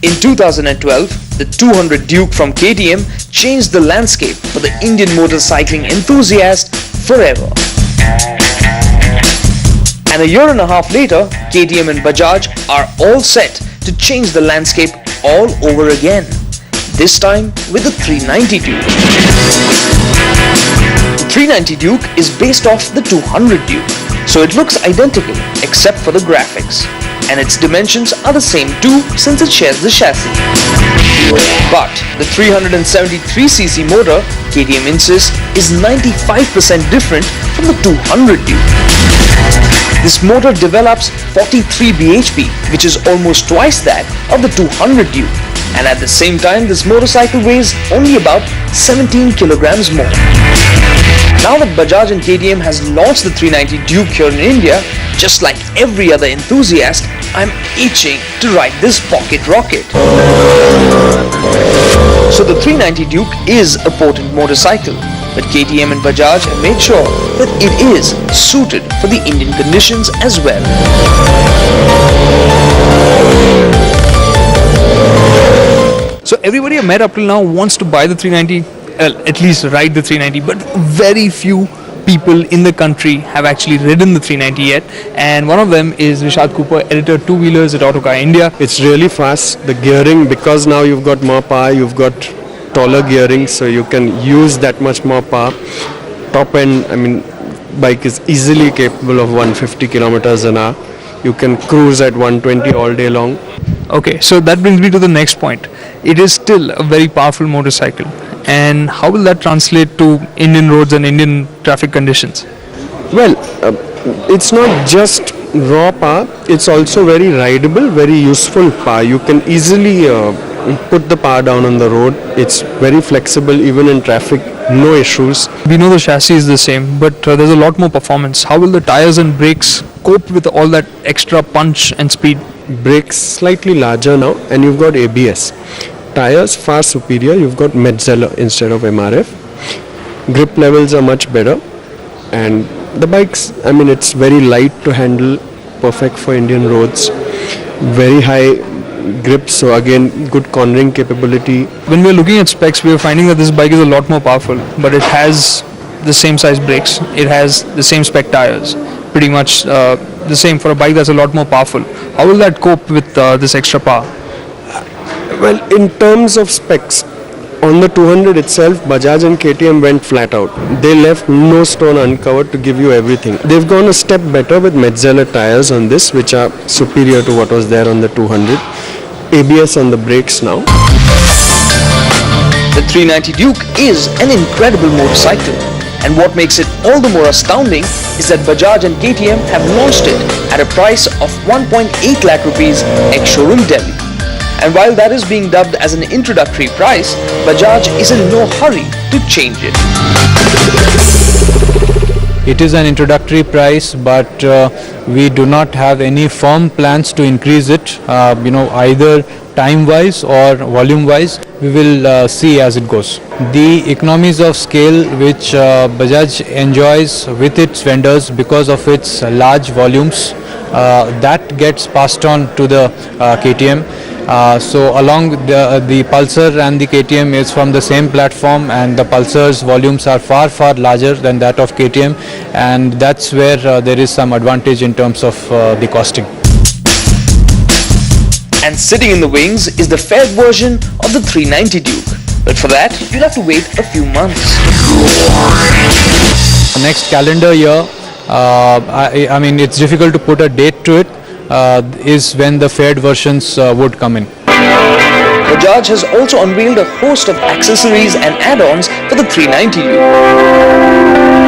In 2012, the 200 Duke from KTM changed the landscape for the Indian motorcycling enthusiast forever. And a year and a half later, KTM and Bajaj are all set to change the landscape all over again. This time with the 390 Duke. The 390 Duke is based off the 200 Duke, so it looks identical except for the graphics. And its dimensions are the same too since it shares the chassis. But the 373cc motor, KTM insists, is 95% different from the 200 Duke. This motor develops 43 bhp, which is almost twice that of the 200 Duke. And at the same time, this motorcycle weighs only about 17 kilograms more. Now that Bajaj and KTM has launched the 390 Duke here in India, just like every other enthusiast, I'm itching to ride this pocket rocket. So the 390 Duke is a potent motorcycle, but KTM and Bajaj have made sure that it is suited for the Indian conditions as well. So everybody I met up till now wants to buy the 390, at least ride the 390, but very few people in the country have actually ridden the 390 yet, and one of them is Vishad Cooper, editor two-wheelers at Autocar India. It's really fast, the gearing, because now you've got more power, you've got taller gearing, so you can use that much more power. Top end, bike is easily capable of 150 kilometers an hour. You can cruise at 120 all day long. Okay, so that brings me to the next point. It is still a very powerful motorcycle. And how will that translate to Indian roads and Indian traffic conditions? Well, it's not just raw power, it's also very rideable, very useful power. You can easily put the power down on the road. It's very flexible even in traffic, no issues. We know the chassis is the same, but there's a lot more performance. How will the tires and brakes cope with all that extra punch and speed? Brakes slightly larger now, and you've got ABS. Tires far superior, you've got Metzeler instead of MRF. Grip levels are much better, and the bikes, it's very light to handle, perfect for Indian roads. Very high grip, so again good cornering capability. When we're looking at specs, we're finding that this bike is a lot more powerful, but it has the same size brakes, it has the same spec tires, pretty much the same for a bike that's a lot more powerful. How will that cope with this extra power? Well, in terms of specs, on the 200 itself, Bajaj and KTM went flat out. They left no stone uncovered to give you everything. They've gone a step better with Metzeler tires on this, which are superior to what was there on the 200. ABS on the brakes now. The 390 Duke is an incredible motorcycle. And what makes it all the more astounding is that Bajaj and KTM have launched it at a price of 1.8 lakh rupees ex-showroom Delhi. And while that is being dubbed as an introductory price, Bajaj is in no hurry to change it. It is an introductory price, but we do not have any firm plans to increase it, either time-wise or volume-wise. We will see as it goes. The economies of scale which Bajaj enjoys with its vendors because of its large volumes, that gets passed on to the KTM. So along the Pulsar and the KTM is from the same platform, and the Pulsar's volumes are far larger than that of KTM, and that's where there is some advantage in terms of the costing. And sitting in the wings is the fared version of the 390 Duke. But for that, you'll have to wait a few months. Next calendar year, it's difficult to put a date to it, is when the fared versions would come in. Bajaj has also unveiled a host of accessories and add-ons for the 390 Duke.